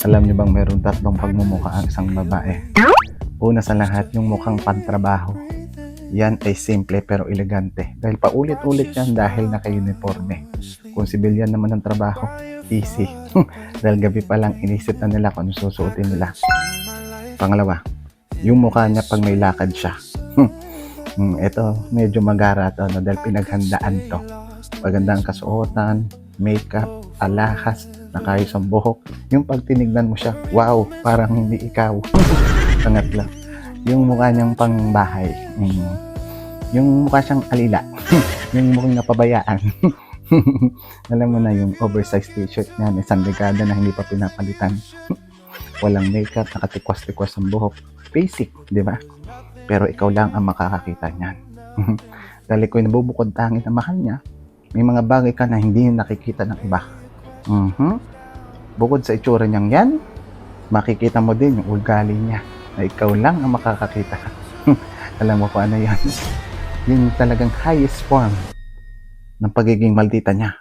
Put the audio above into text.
Alam niyo bang meron tatlong pagmumukha ang isang babae? Una sa lahat, yung mukhang pantrabaho. Yan ay simple pero elegante. Dahil paulit-ulit yan dahil naka-uniforme. Kung sibilyan naman ng trabaho, easy. Dahil gabi pa lang inisip na nila kung ano susuotin nila. Pangalawa, yung mukha niya pag may lakad siya. Ito, medyo magara to, no? Dahil pinaghandaan to. Maganda ang kasuotan, makeup, alahas, nakayos ang buhok. Yung pag tinignan mo siya, wow, parang hindi ikaw. Pangatlo, yung mukha niyang pangbahay. Yung mukha siyang alila. Yung mukhang napabayaan. Alam mo na yung oversized t-shirt niya, may isang dekada na hindi pa pinapalitan. Walang makeup, nakatikwas-tikwas ang buhok. Basic, di ba? Pero ikaw lang ang makakakita niyan. Dahil ko'y nabubukod tangin na mahal niya, may mga bagay ka na hindi nakikita ng iba. Bukod sa itsura niyang yan, makikita mo din yung ugali niya na ikaw lang ang makakakita. Alam mo kung ano yan? Yung talagang highest form ng pagiging maldita niya.